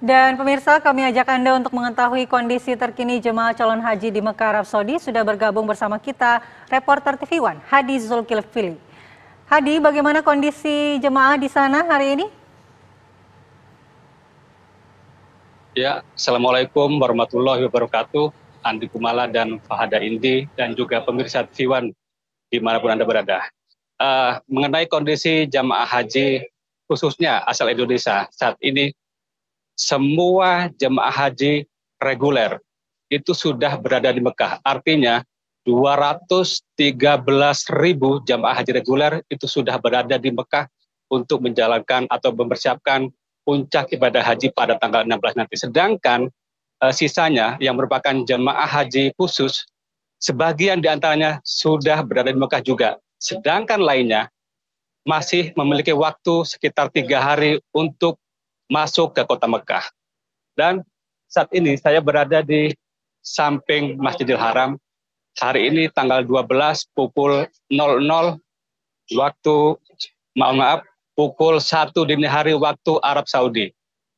Dan pemirsa, kami ajak Anda untuk mengetahui kondisi terkini jemaah calon haji di Mekah, Arab Saudi. Sudah bergabung bersama kita reporter TV One, Hadi Zulkifli. Hadi, bagaimana kondisi jemaah di sana hari ini? Ya, Assalamualaikum warahmatullahi wabarakatuh. Andi Kumala dan Fahada Indi dan juga pemirsa TV One dimanapun Anda berada. Mengenai kondisi jamaah haji khususnya asal Indonesia saat ini, semua jemaah haji reguler itu sudah berada di Mekah. Artinya 213.000 jemaah haji reguler itu sudah berada di Mekah untuk menjalankan atau mempersiapkan puncak ibadah haji pada tanggal 16 nanti. Sedangkan sisanya yang merupakan jemaah haji khusus, sebagian diantaranya sudah berada di Mekah juga. Sedangkan lainnya masih memiliki waktu sekitar 3 hari untuk masuk ke kota Mekah. Dan saat ini saya berada di samping Masjidil Haram. Hari ini tanggal 12 pukul 00 waktu, pukul 1 dini hari waktu Arab Saudi.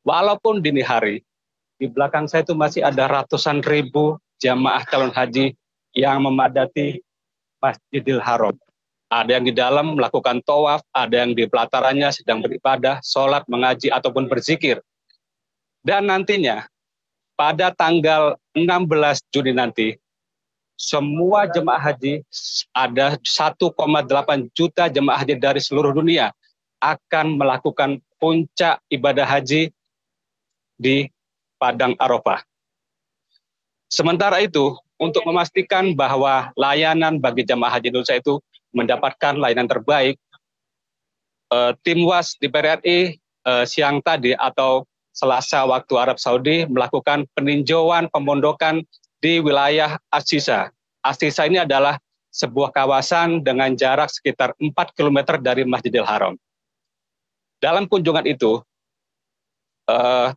Walaupun dini hari, di belakang saya itu masih ada ratusan ribu jamaah calon haji yang memadati Masjidil Haram. Ada yang di dalam melakukan tawaf, ada yang di pelatarannya sedang beribadah, sholat, mengaji, ataupun berzikir. Dan nantinya, pada tanggal 16 Juni nanti, semua jemaah haji, ada 1,8 juta jemaah haji dari seluruh dunia, akan melakukan puncak ibadah haji di Padang Arafah. Sementara itu, untuk memastikan bahwa layanan bagi jemaah haji Indonesia itu mendapatkan layanan terbaik, tim WAS DPR RI siang tadi atau Selasa waktu Arab Saudi melakukan peninjauan pemondokan di wilayah As-Sisa. As-Sisa ini adalah sebuah kawasan dengan jarak sekitar 4 km dari Masjidil Haram. Dalam kunjungan itu,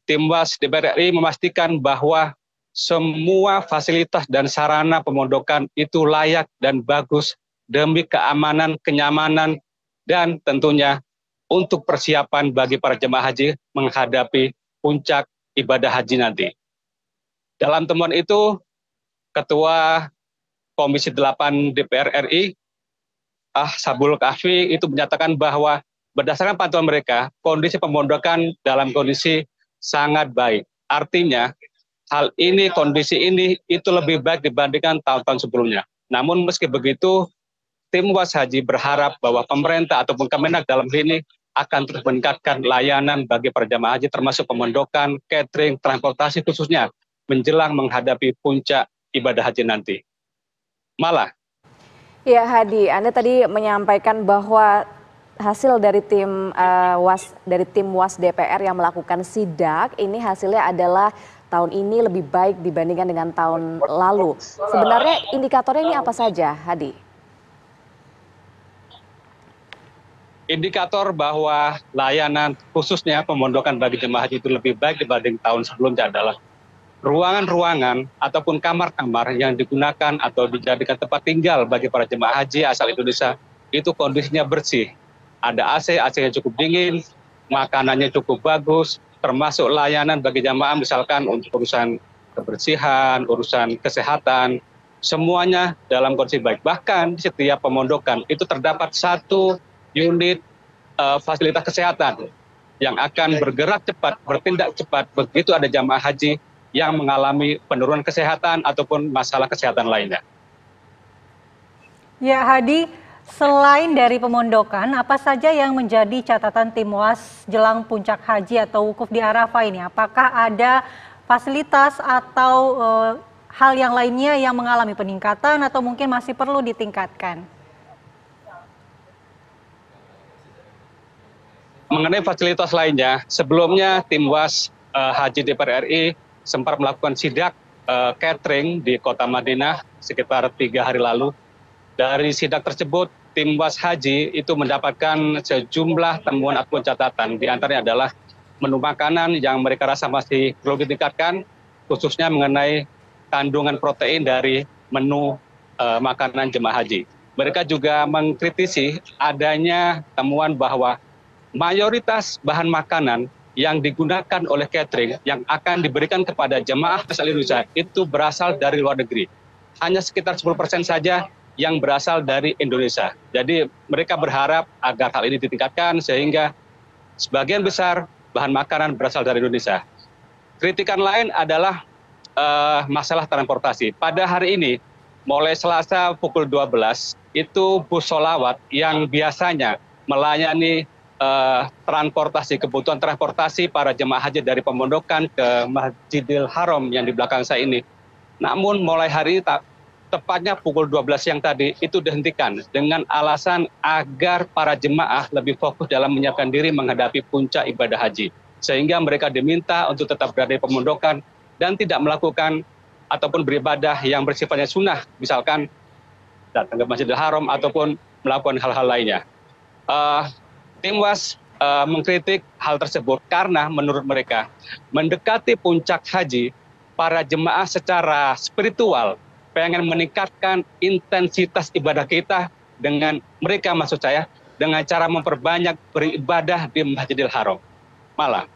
tim WAS DPR RI memastikan bahwa semua fasilitas dan sarana pemondokan itu layak dan bagus demi keamanan, kenyamanan, dan tentunya untuk persiapan bagi para jemaah haji menghadapi puncak ibadah haji nanti. Dalam temuan itu, Ketua Komisi 8 DPR RI, Sabul Kahfi, itu menyatakan bahwa berdasarkan pantauan mereka, kondisi pemondokan dalam kondisi sangat baik. Artinya, kondisi ini itu lebih baik dibandingkan tahun-tahun sebelumnya. Namun meski begitu, tim WAS Haji berharap bahwa pemerintah ataupun Kemenak dalam hal ini akan terus meningkatkan layanan bagi para jamaah haji termasuk pemondokan, catering, transportasi khususnya menjelang menghadapi puncak ibadah haji nanti. Malah. Ya Hadi, Anda tadi menyampaikan bahwa hasil dari tim WAS DPR yang melakukan sidak ini hasilnya adalah tahun ini lebih baik dibandingkan dengan tahun lalu. Sebenarnya indikatornya ini apa saja, Hadi? Indikator bahwa layanan khususnya pemondokan bagi jemaah haji itu lebih baik dibanding tahun sebelumnya adalah ruangan-ruangan ataupun kamar-kamar yang digunakan atau dijadikan tempat tinggal bagi para jemaah haji asal Indonesia itu kondisinya bersih. Ada AC-nya cukup dingin, makanannya cukup bagus, termasuk layanan bagi jamaah misalkan untuk urusan kebersihan, urusan kesehatan, semuanya dalam kondisi baik. Bahkan di setiap pemondokan itu terdapat satu unit fasilitas kesehatan yang akan bergerak cepat, bertindak cepat begitu ada jamaah haji yang mengalami penurunan kesehatan ataupun masalah kesehatan lainnya. Ya Hadi, selain dari pemondokan, apa saja yang menjadi catatan tim WAS jelang puncak haji atau wukuf di Arafah ini? Apakah ada fasilitas atau hal yang lainnya yang mengalami peningkatan atau mungkin masih perlu ditingkatkan? Mengenai fasilitas lainnya, sebelumnya tim WAS Haji DPR RI sempat melakukan sidak catering di kota Madinah sekitar 3 hari lalu. Dari sidak tersebut, tim WAS Haji itu mendapatkan sejumlah temuan ataupun catatan. Di antaranya adalah menu makanan yang mereka rasa masih perlu ditingkatkan, khususnya mengenai kandungan protein dari menu makanan jemaah haji. Mereka juga mengkritisi adanya temuan bahwa mayoritas bahan makanan yang digunakan oleh catering yang akan diberikan kepada jemaah asal Indonesia itu berasal dari luar negeri. Hanya sekitar 10% saja yang berasal dari Indonesia. Jadi mereka berharap agar hal ini ditingkatkan sehingga sebagian besar bahan makanan berasal dari Indonesia. Kritikan lain adalah masalah transportasi. Pada hari ini, mulai Selasa pukul 12, itu bus sholawat yang biasanya melayani kebutuhan transportasi para jemaah haji dari pemondokan ke Masjidil Haram yang di belakang saya ini. Namun mulai hari ini, tepatnya pukul 12 siang tadi, itu dihentikan dengan alasan agar para jemaah lebih fokus dalam menyiapkan diri menghadapi puncak ibadah haji. Sehingga mereka diminta untuk tetap berada di pemondokan dan tidak melakukan ataupun beribadah yang bersifatnya sunnah, misalkan datang ke Masjidil Haram ataupun melakukan hal-hal lainnya. Tim WAS mengkritik hal tersebut karena menurut mereka mendekati puncak haji, para jemaah secara spiritual pengen meningkatkan intensitas ibadah kita dengan mereka, maksud saya, dengan cara memperbanyak beribadah di Masjidil Haram. Malah